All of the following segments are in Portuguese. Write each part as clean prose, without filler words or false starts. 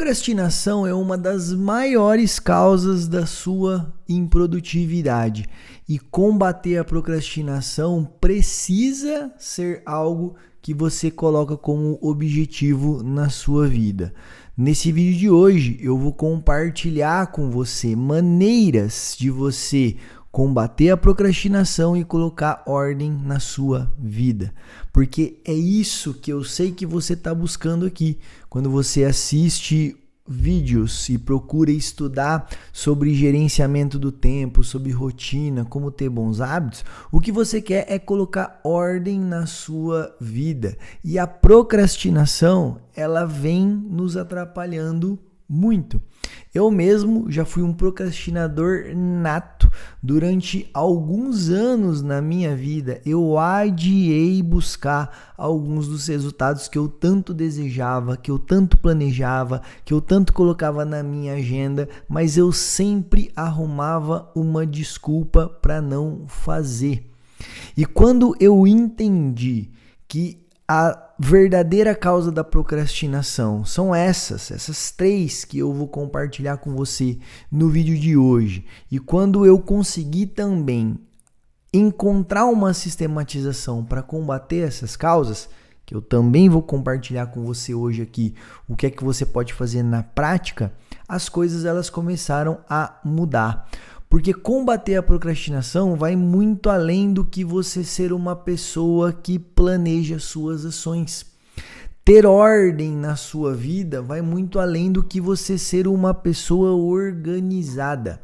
procrastinação é uma das maiores causas da sua improdutividade e combater a procrastinação precisa ser algo que você coloca como objetivo na sua vida. Nesse vídeo de hoje eu vou compartilhar com você maneiras de você combater a procrastinação e colocar ordem na sua vida. Porque é isso que eu sei que você está buscando aqui. Quando você assiste vídeos e procura estudar sobre gerenciamento do tempo, sobre rotina, como ter bons hábitos, o que você quer é colocar ordem na sua vida. E a procrastinação, ela vem nos atrapalhando muito. Eu mesmo já fui um procrastinador nato. Durante alguns anos na minha vida, eu adiei buscar alguns dos resultados que eu tanto desejava, que eu tanto planejava, que eu tanto colocava na minha agenda, mas eu sempre arrumava uma desculpa para não fazer. E quando eu entendi que a verdadeira causa da procrastinação são essas três que eu vou compartilhar com você no vídeo de hoje. E quando eu conseguir também encontrar uma sistematização para combater essas causas, que eu também vou compartilhar com você hoje aqui, o que é que você pode fazer na prática, as coisas elas começaram a mudar. Porque combater a procrastinação vai muito além do que você ser uma pessoa que planeja suas ações. Ter ordem na sua vida vai muito além do que você ser uma pessoa organizada.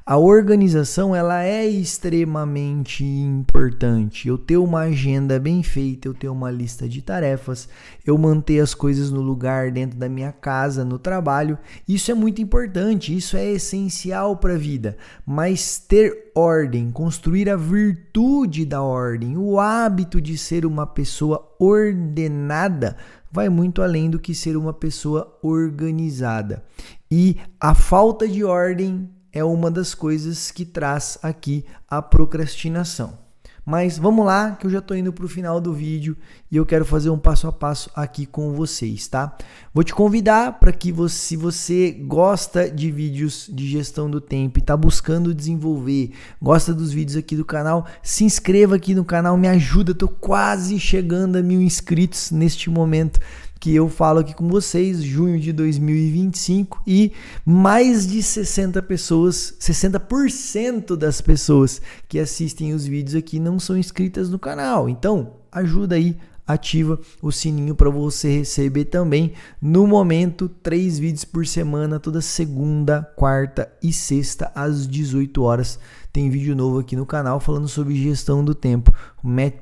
A organização ela é extremamente importante. Eu ter uma agenda bem feita, eu ter uma lista de tarefas, eu manter as coisas no lugar dentro da minha casa, no trabalho, isso é muito importante, isso é essencial para a vida. Mas ter ordem, construir a virtude da ordem, o hábito de ser uma pessoa ordenada, vai muito além do que ser uma pessoa organizada. E a falta de ordem é uma das coisas que traz aqui a procrastinação. Mas vamos lá, que eu já estou indo para o final do vídeo e eu quero fazer um passo a passo aqui com vocês, tá? Vou te convidar para que se você gosta de vídeos de gestão do tempo e está buscando desenvolver, gosta dos vídeos aqui do canal, se inscreva aqui no canal, me ajuda, estou quase chegando a 1000 inscritos neste momento que eu falo aqui com vocês, junho de 2025, e mais de 60% das pessoas que assistem os vídeos aqui não são inscritas no canal. Então, ajuda aí, ativa o sininho para você receber também, no momento, 3 vídeos por semana, toda segunda, quarta e sexta, às 18 horas. Tem vídeo novo aqui no canal falando sobre gestão do tempo,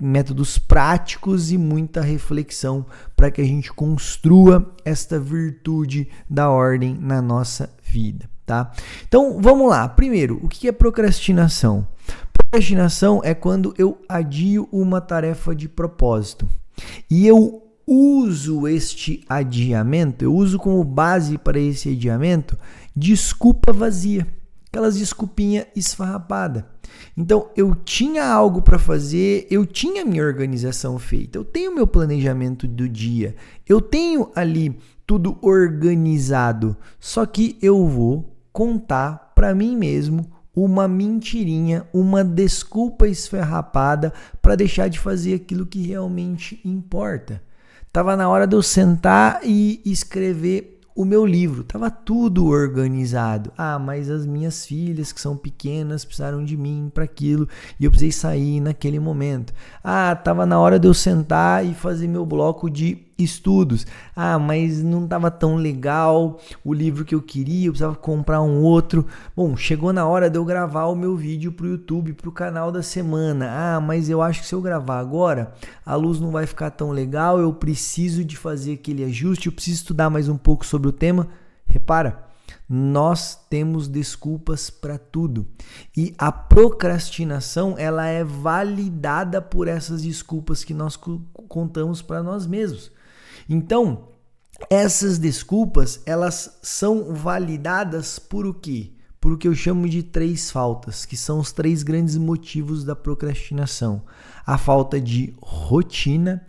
métodos práticos e muita reflexão para que a gente construa esta virtude da ordem na nossa vida, tá? Então, vamos lá. Primeiro, o que é procrastinação? Procrastinação é quando eu adio uma tarefa de propósito. E eu uso este adiamento, eu uso como base para esse adiamento desculpa vazia. Aquelas desculpinhas esfarrapadas. Então, eu tinha algo para fazer, eu tinha minha organização feita, eu tenho meu planejamento do dia, eu tenho ali tudo organizado, só que eu vou contar para mim mesmo uma mentirinha, uma desculpa esfarrapada para deixar de fazer aquilo que realmente importa. Tava na hora de eu sentar e escrever o meu livro, estava tudo organizado. Ah, mas as minhas filhas que são pequenas precisaram de mim para aquilo e eu precisei sair naquele momento. Ah, estava na hora de eu sentar e fazer meu bloco de estudos. Ah, mas não estava tão legal o livro que eu queria, eu precisava comprar um outro. Bom, chegou na hora de eu gravar o meu vídeo para o YouTube, para o canal da semana. Ah, mas eu acho que se eu gravar agora, a luz não vai ficar tão legal, eu preciso de fazer aquele ajuste, eu preciso estudar mais um pouco sobre o tema. Repara, nós temos desculpas para tudo. E a procrastinação, ela é validada por essas desculpas que nós contamos para nós mesmos. Então, essas desculpas, elas são validadas por o quê? Por o que eu chamo de 3 faltas, que são os 3 grandes motivos da procrastinação. A falta de rotina,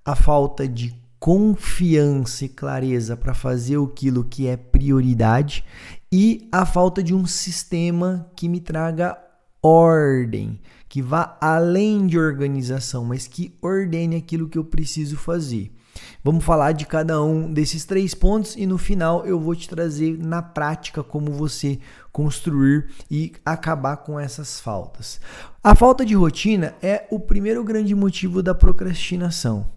a falta de confiança e clareza para fazer aquilo que é prioridade e a falta de um sistema que me traga ordem, que vá além de organização, mas que ordene aquilo que eu preciso fazer. Vamos falar de cada um desses 3 pontos e no final eu vou te trazer na prática como você construir e acabar com essas faltas. A falta de rotina é o primeiro grande motivo da procrastinação.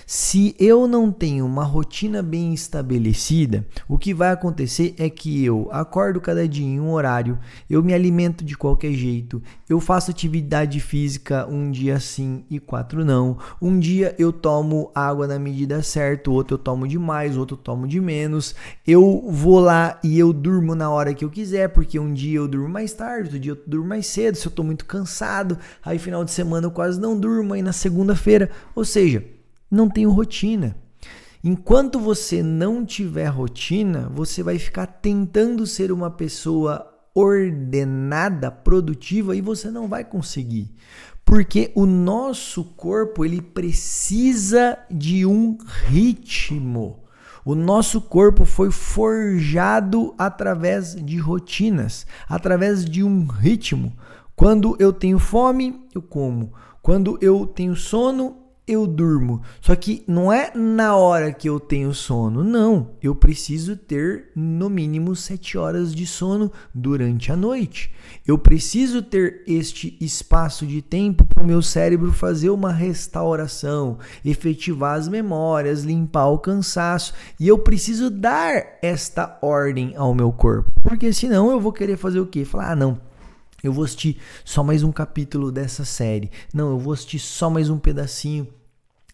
Se eu não tenho uma rotina bem estabelecida, o que vai acontecer é que eu acordo cada dia em um horário, eu me alimento de qualquer jeito, eu faço atividade física um dia sim e 4 não, um dia eu tomo água na medida certa, outro eu tomo de mais, outro eu tomo de menos, eu vou lá e eu durmo na hora que eu quiser, porque um dia eu durmo mais tarde, outro dia eu durmo mais cedo, se eu estou muito cansado, aí final de semana eu quase não durmo, aí na segunda-feira, ou seja, não tenho rotina. Enquanto você não tiver rotina, você vai ficar tentando ser uma pessoa ordenada, produtiva e você não vai conseguir. Porque o nosso corpo, ele precisa de um ritmo. O nosso corpo foi forjado através de rotinas, através de um ritmo. Quando eu tenho fome, eu como. Quando eu tenho sono, eu durmo. Só que não é na hora que eu tenho sono, não. Eu preciso ter no mínimo 7 horas de sono durante a noite. Eu preciso ter este espaço de tempo para o meu cérebro fazer uma restauração, efetivar as memórias, limpar o cansaço. E eu preciso dar esta ordem ao meu corpo. Porque senão eu vou querer fazer o quê? Falar, não. Eu vou assistir só mais um capítulo dessa série. Não, eu vou assistir só mais um pedacinho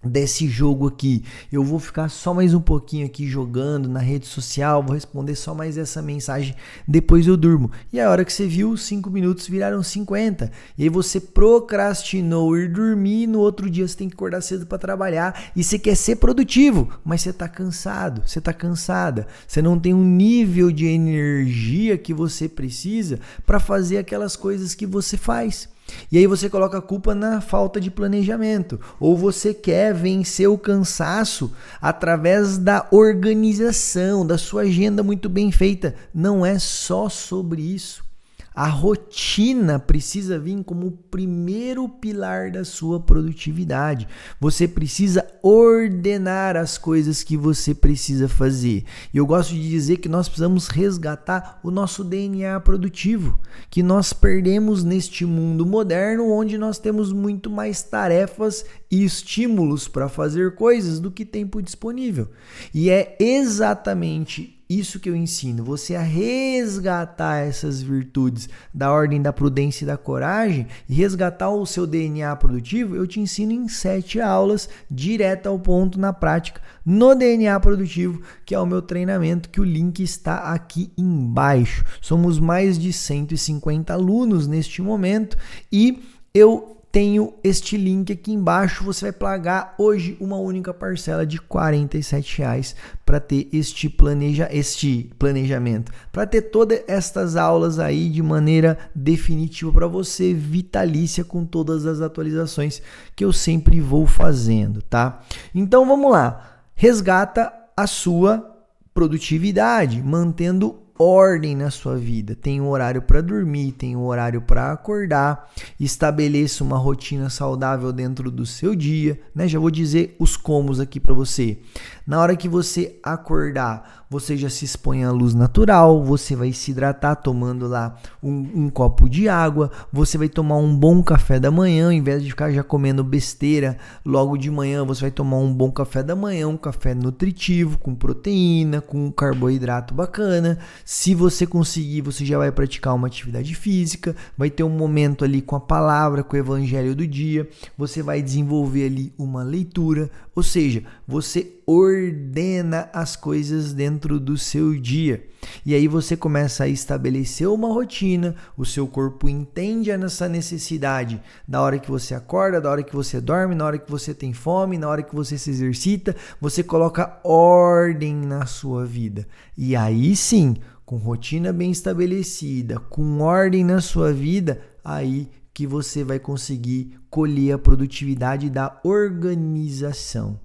desse jogo aqui. Eu vou ficar só mais um pouquinho aqui jogando na rede social, vou responder só mais essa mensagem, depois eu durmo. E a hora que você viu, 5 minutos viraram 50. E aí você procrastinou ir dormir, no outro dia você tem que acordar cedo para trabalhar e você quer ser produtivo, mas você tá cansado, você tá cansada. Você não tem um nível de energia que você precisa para fazer aquelas coisas que você faz. E aí você coloca a culpa na falta de planejamento, ou você quer vencer o cansaço através da organização, da sua agenda muito bem feita. Não é só sobre isso. A rotina precisa vir como o primeiro pilar da sua produtividade. Você precisa ordenar as coisas que você precisa fazer. E eu gosto de dizer que nós precisamos resgatar o nosso DNA produtivo, que nós perdemos neste mundo moderno onde nós temos muito mais tarefas e estímulos para fazer coisas do que tempo disponível. E é exatamente isso que eu ensino, você a resgatar essas virtudes da ordem da prudência e da coragem e resgatar o seu DNA produtivo, eu te ensino em 7 aulas, direto ao ponto na prática, no DNA produtivo, que é o meu treinamento, que o link está aqui embaixo. Somos mais de 150 alunos neste momento e eu tenho este link aqui embaixo, você vai pagar hoje uma única parcela de R$ 47 para ter este planejamento, para ter todas estas aulas aí de maneira definitiva para você, vitalícia, com todas as atualizações que eu sempre vou fazendo, tá? Então vamos lá, resgata a sua produtividade, mantendo ordem na sua vida. Tem um horário para dormir, tem um horário para acordar, estabeleça uma rotina saudável dentro do seu dia, né? Já vou dizer os comos aqui para você. Na hora que você acordar, você já se expõe à luz natural, você vai se hidratar tomando lá um copo de água, você vai tomar um bom café da manhã, ao invés de ficar já comendo besteira logo de manhã, você vai tomar um bom café da manhã, um café nutritivo, com proteína, com carboidrato bacana. Se você conseguir, você já vai praticar uma atividade física, vai ter um momento ali com a palavra, com o evangelho do dia, você vai desenvolver ali uma leitura, ou seja, você ordena as coisas dentro do seu dia. E aí você começa a estabelecer uma rotina, o seu corpo entende essa necessidade da hora que você acorda, da hora que você dorme, na hora que você tem fome, na hora que você se exercita, você coloca ordem na sua vida. E aí sim, com rotina bem estabelecida, com ordem na sua vida, aí que você vai conseguir colher a produtividade da organização.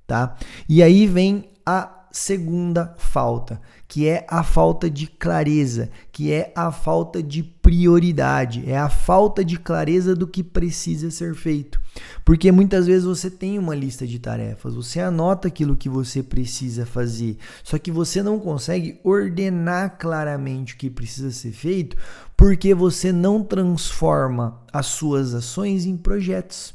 tá? E aí vem a segunda falta, que é a falta de clareza, que é a falta de prioridade, é a falta de clareza do que precisa ser feito. Porque muitas vezes você tem uma lista de tarefas, você anota aquilo que você precisa fazer, só que você não consegue ordenar claramente o que precisa ser feito porque você não transforma as suas ações em projetos.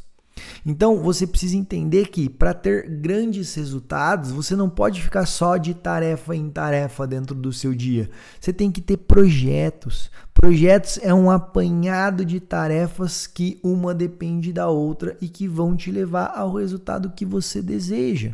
Então, você precisa entender que para ter grandes resultados, você não pode ficar só de tarefa em tarefa dentro do seu dia. Você tem que ter projetos. Projetos é um apanhado de tarefas que uma depende da outra e que vão te levar ao resultado que você deseja.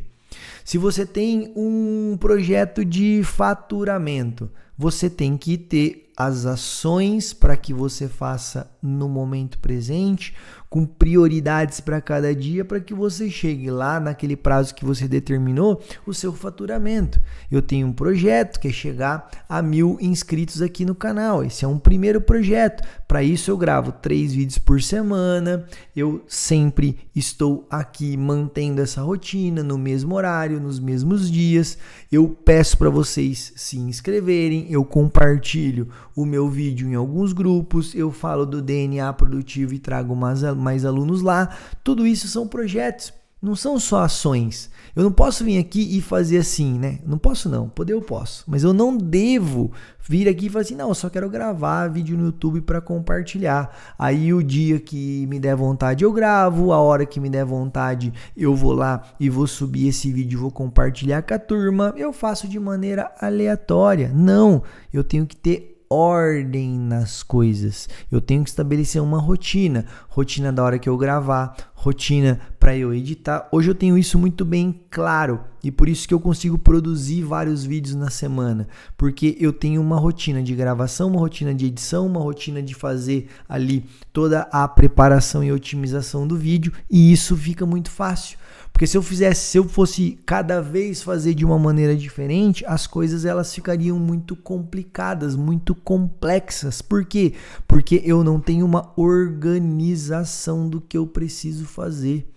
Se você tem um projeto de faturamento, você tem que ter as ações para que você faça no momento presente, com prioridades para cada dia, para que você chegue lá naquele prazo que você determinou, o seu faturamento. Eu tenho um projeto que é chegar a 1.000 inscritos aqui no canal. Esse é um primeiro projeto. Para isso eu gravo 3 vídeos por semana. Eu sempre estou aqui mantendo essa rotina no mesmo horário, nos mesmos dias. Eu peço para vocês se inscreverem, eu compartilho o meu vídeo em alguns grupos, eu falo do DNA produtivo e trago mais alunos lá. Tudo isso são projetos, não são só ações. Eu não posso vir aqui e fazer assim, né? Não posso não, poder eu posso, mas eu não devo vir aqui e falar assim, não, eu só quero gravar vídeo no YouTube para compartilhar. Aí o dia que me der vontade eu gravo, a hora que me der vontade eu vou lá e vou subir esse vídeo, vou compartilhar com a turma. Eu faço de maneira aleatória. Não, eu tenho que ter ordem nas coisas. Eu tenho que estabelecer uma rotina da hora que eu gravar, rotina para eu editar. Hoje eu tenho isso muito bem claro e por isso que eu consigo produzir vários vídeos na semana, porque eu tenho uma rotina de gravação, uma rotina de edição, uma rotina de fazer ali toda a preparação e otimização do vídeo, e isso fica muito fácil. Porque se eu fosse cada vez fazer de uma maneira diferente, as coisas elas ficariam muito complicadas, muito complexas. Por quê? Porque eu não tenho uma organização do que eu preciso fazer.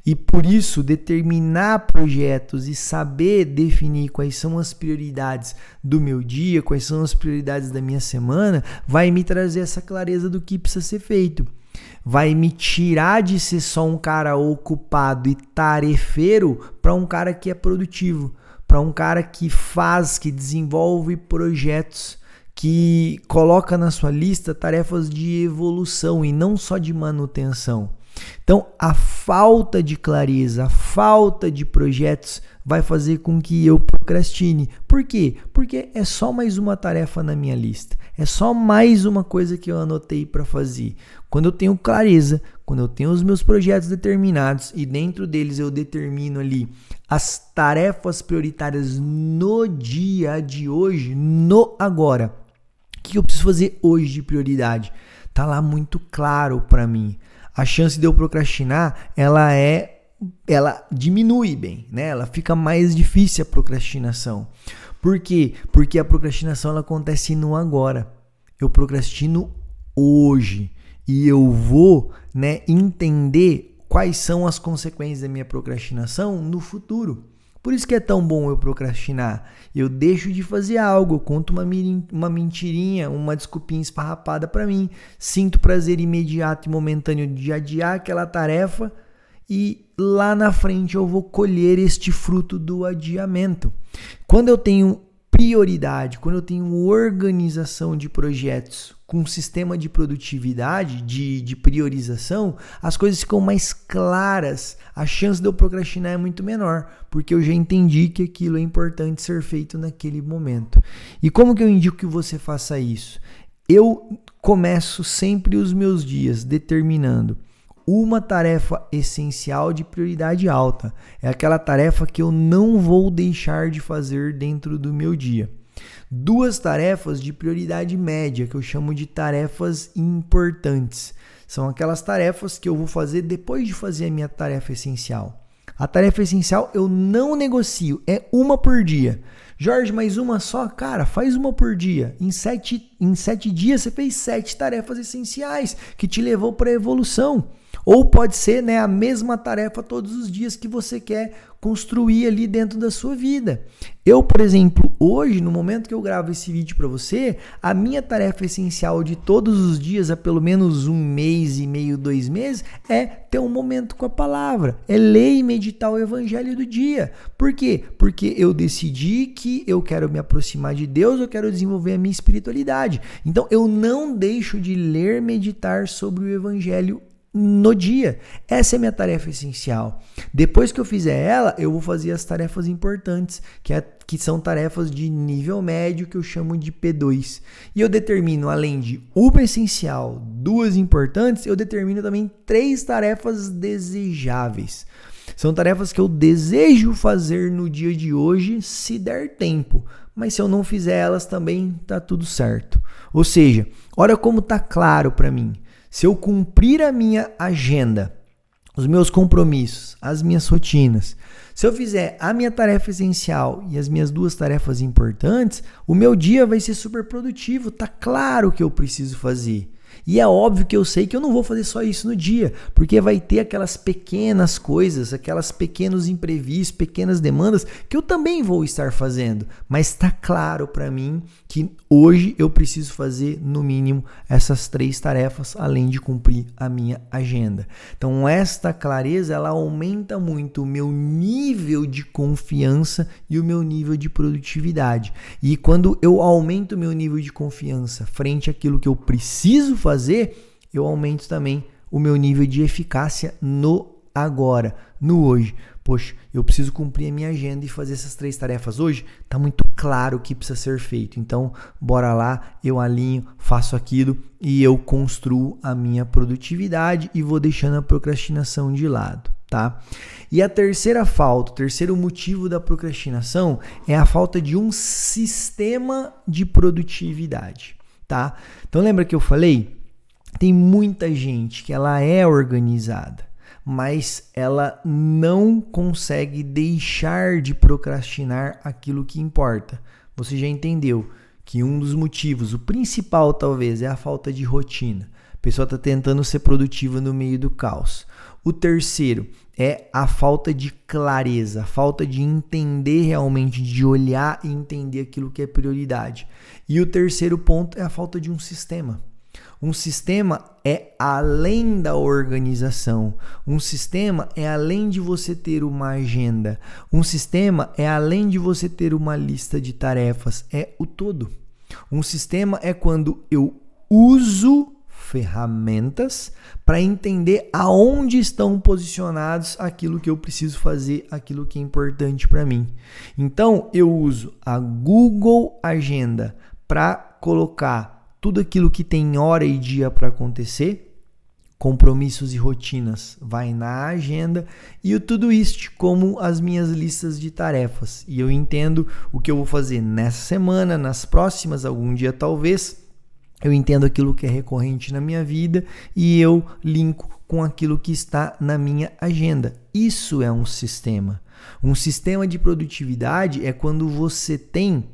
E por isso, determinar projetos e saber definir quais são as prioridades do meu dia, quais são as prioridades da minha semana, vai me trazer essa clareza do que precisa ser feito. Vai me tirar de ser só um cara ocupado e tarefeiro para um cara que é produtivo, para um cara que faz, que desenvolve projetos, que coloca na sua lista tarefas de evolução e não só de manutenção. Então, a falta de clareza, a falta de projetos vai fazer com que eu procrastine. Por quê? Porque é só mais uma tarefa na minha lista. É só mais uma coisa que eu anotei para fazer. Quando eu tenho clareza, quando eu tenho os meus projetos determinados e dentro deles eu determino ali as tarefas prioritárias no dia de hoje, no agora. O que eu preciso fazer hoje de prioridade? Tá lá muito claro para mim. A chance de eu procrastinar, ela diminui bem, né? Ela fica mais difícil a procrastinação. Por quê? Porque a procrastinação ela acontece no agora. Eu procrastino hoje e eu vou, né, entender quais são as consequências da minha procrastinação no futuro. Por isso que é tão bom eu procrastinar. Eu deixo de fazer algo, eu conto uma mentirinha, uma desculpinha esfarrapada para mim, sinto prazer imediato e momentâneo de adiar aquela tarefa e lá na frente eu vou colher este fruto do adiamento. Quando eu tenho prioridade, quando eu tenho organização de projetos com um sistema de produtividade, de priorização, as coisas ficam mais claras, a chance de eu procrastinar é muito menor, porque eu já entendi que aquilo é importante ser feito naquele momento. E como que eu indico que você faça isso? Eu começo sempre os meus dias determinando uma tarefa essencial de prioridade alta. É aquela tarefa que eu não vou deixar de fazer dentro do meu dia. 2 tarefas de prioridade média, que eu chamo de tarefas importantes. São aquelas tarefas que eu vou fazer depois de fazer a minha tarefa essencial. A tarefa essencial eu não negocio, é uma por dia. Jorge, mas uma só? Cara, faz uma por dia. Em 7 dias você fez 7 tarefas essenciais que te levou para a evolução. Ou pode ser, né, a mesma tarefa todos os dias que você quer construir ali dentro da sua vida. Eu, por exemplo, hoje, no momento que eu gravo esse vídeo para você, a minha tarefa essencial de todos os dias, há pelo menos 1 mês e meio, 2 meses, é ter um momento com a palavra, é ler e meditar o evangelho do dia. Por quê? Porque eu decidi que eu quero me aproximar de Deus, eu quero desenvolver a minha espiritualidade. Então, eu não deixo de ler, meditar sobre o evangelho no dia. Essa é a minha tarefa essencial. Depois que eu fizer ela, eu vou fazer as tarefas importantes, que são tarefas de nível médio, que eu chamo de P2. E eu determino, além de uma essencial, 2 importantes, eu determino também 3 tarefas desejáveis. São tarefas que eu desejo fazer no dia de hoje, se der tempo. Mas se eu não fizer elas também, tá tudo certo. Ou seja, olha como tá claro para mim. Se eu cumprir a minha agenda, os meus compromissos, as minhas rotinas, se eu fizer a minha tarefa essencial e as minhas 2 tarefas importantes, o meu dia vai ser super produtivo, tá claro que eu preciso fazer. E é óbvio que eu sei que eu não vou fazer só isso no dia, porque vai ter aquelas pequenas coisas, aquelas pequenos imprevistos, pequenas demandas que eu também vou estar fazendo. Mas está claro para mim que hoje eu preciso fazer no mínimo essas 3 tarefas, além de cumprir a minha agenda. Então esta clareza ela aumenta muito o meu nível de confiança e o meu nível de produtividade. E quando eu aumento o meu nível de confiança frente àquilo que eu preciso fazer, eu aumento também o meu nível de eficácia no agora, no hoje. Poxa, eu preciso cumprir a minha agenda e fazer essas 3 tarefas hoje? Tá muito claro o que precisa ser feito. Então, bora lá, eu alinho, faço aquilo e eu construo a minha produtividade e vou deixando a procrastinação de lado, tá? E a terceira falta, o terceiro motivo da procrastinação é a falta de um sistema de produtividade, tá? Então, lembra que eu falei? Tem muita gente que ela é organizada, mas ela não consegue deixar de procrastinar aquilo que importa. Você já entendeu que um dos motivos, o principal talvez, é a falta de rotina. A pessoa está tentando ser produtiva no meio do caos. O terceiro é a falta de clareza, a falta de entender realmente, de olhar e entender aquilo que é prioridade. E o terceiro ponto é a falta de um sistema. Um sistema é além da organização. Um sistema é além de você ter uma agenda. Um sistema é além de você ter uma lista de tarefas. É o todo. Um sistema é quando eu uso ferramentas para entender aonde estão posicionados aquilo que eu preciso fazer, aquilo que é importante para mim. Então, eu uso a Google Agenda para colocar tudo aquilo que tem hora e dia para acontecer, compromissos e rotinas vai na agenda, e o Todoist como as minhas listas de tarefas. E eu entendo o que eu vou fazer nessa semana, nas próximas, algum dia talvez. Eu entendo aquilo que é recorrente na minha vida e eu linko com aquilo que está na minha agenda. Isso é um sistema. Um sistema de produtividade é quando você tem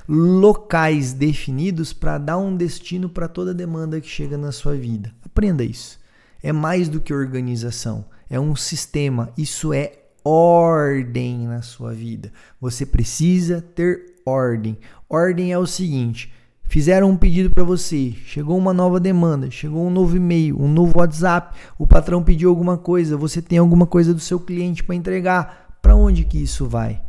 locais definidos para dar um destino para toda demanda que chega na sua vida. Aprenda isso. É mais do que organização, é um sistema. Isso é ordem na sua vida. Você precisa ter ordem. Ordem é o seguinte: fizeram um pedido para você, chegou uma nova demanda, chegou um novo e-mail, um novo WhatsApp, o patrão pediu alguma coisa, você tem alguma coisa do seu cliente para entregar. Para onde que isso vai?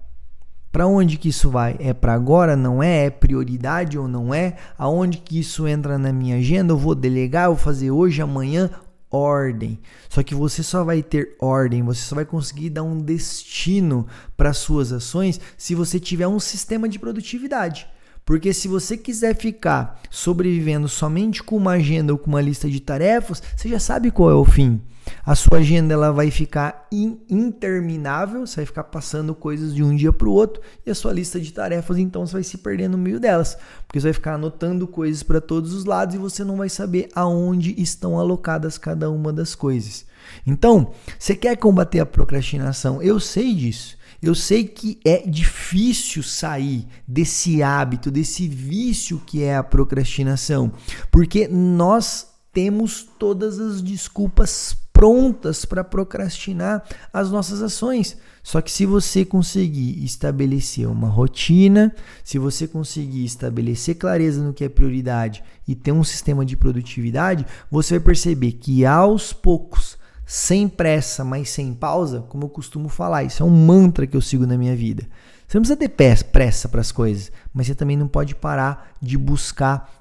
Para onde que isso vai? É para agora? Não é? É prioridade ou não é? Aonde que isso entra na minha agenda? Eu vou delegar, eu vou fazer hoje, amanhã? Ordem. Só que você só vai ter ordem, você só vai conseguir dar um destino para suas ações se você tiver um sistema de produtividade. Porque se você quiser ficar sobrevivendo somente com uma agenda ou com uma lista de tarefas, você já sabe qual é o fim. A sua agenda ela vai ficar interminável, você vai ficar passando coisas de um dia para o outro, e a sua lista de tarefas então você vai se perder no meio delas, porque você vai ficar anotando coisas para todos os lados e você não vai saber aonde estão alocadas cada uma das coisas. Então, você quer combater a procrastinação? Eu sei disso. Eu sei que é difícil sair desse hábito, desse vício que é a procrastinação, porque nós temos todas as desculpas prontas para procrastinar as nossas ações. Só que se você conseguir estabelecer uma rotina, se você conseguir estabelecer clareza no que é prioridade e ter um sistema de produtividade, você vai perceber que aos poucos, sem pressa, mas sem pausa, como eu costumo falar, isso é um mantra que eu sigo na minha vida. Você não precisa ter pressa para as coisas, mas você também não pode parar de buscar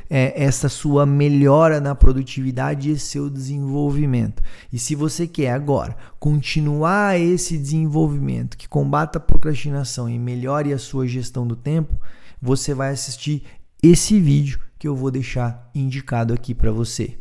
essa sua melhora na produtividade e esse seu desenvolvimento. E se você quer agora continuar esse desenvolvimento que combata a procrastinação e melhore a sua gestão do tempo, você vai assistir esse vídeo que eu vou deixar indicado aqui para você.